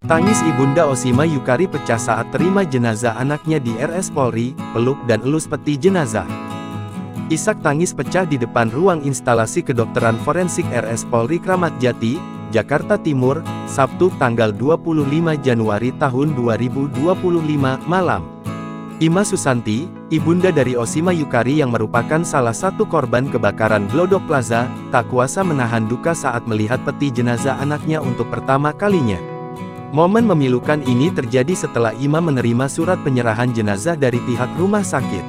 Tangis Ibunda Oshima Yukari pecah saat terima jenazah anaknya di RS Polri, peluk dan elus peti jenazah. Isak tangis pecah di depan ruang instalasi kedokteran forensik RS Polri Kramat Jati, Jakarta Timur, Sabtu tanggal 25 Januari tahun 2025, malam. Ima Susanti, ibunda dari Oshima Yukari yang merupakan salah satu korban kebakaran Glodok Plaza, tak kuasa menahan duka saat melihat peti jenazah anaknya untuk pertama kalinya. Momen memilukan ini terjadi setelah Ima menerima surat penyerahan jenazah dari pihak rumah sakit.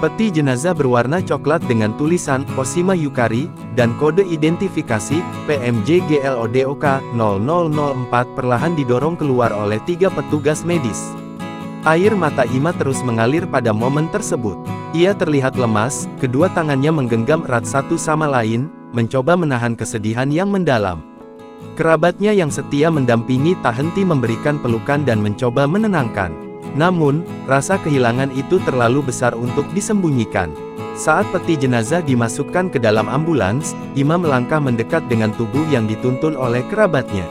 Peti jenazah berwarna coklat dengan tulisan Oshima Yukari dan kode identifikasi PMJGLODOK 0004 perlahan didorong keluar oleh 3 petugas medis. Air mata Ima terus mengalir pada momen tersebut. Ia terlihat lemas, kedua tangannya menggenggam erat satu sama lain, mencoba menahan kesedihan yang mendalam. Kerabatnya yang setia mendampingi tak henti memberikan pelukan dan mencoba menenangkan. Namun, rasa kehilangan itu terlalu besar untuk disembunyikan. Saat peti jenazah dimasukkan ke dalam ambulans, Ima melangkah mendekat dengan tubuh yang dituntun oleh kerabatnya.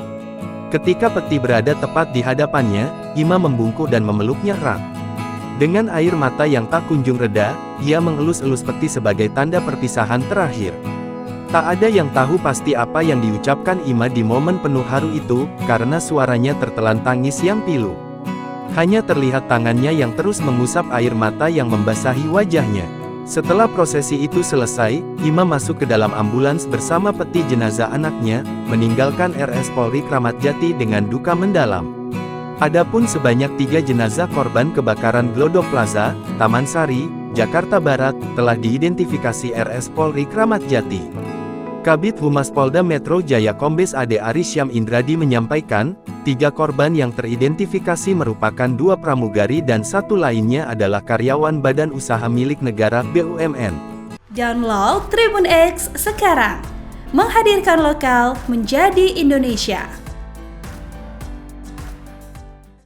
Ketika peti berada tepat di hadapannya, Ima membungkuk dan memeluknya erat. Dengan air mata yang tak kunjung reda, ia mengelus-elus peti sebagai tanda perpisahan terakhir. Tak ada yang tahu pasti apa yang diucapkan Ima di momen penuh haru itu, karena suaranya tertelan tangis yang pilu. Hanya terlihat tangannya yang terus mengusap air mata yang membasahi wajahnya. Setelah prosesi itu selesai, Ima masuk ke dalam ambulans bersama peti jenazah anaknya, meninggalkan RS Polri Kramat Jati dengan duka mendalam. Adapun sebanyak 3 jenazah korban kebakaran Glodok Plaza, Taman Sari, Jakarta Barat, telah diidentifikasi RS Polri Kramat Jati. Kabid Humas Polda Metro Jaya Kombes Ade Arisyam Indradi menyampaikan, 3 korban yang teridentifikasi merupakan 2 pramugari dan 1 lainnya adalah karyawan badan usaha milik negara BUMN. Download Tribun X sekarang, menghadirkan lokal menjadi Indonesia.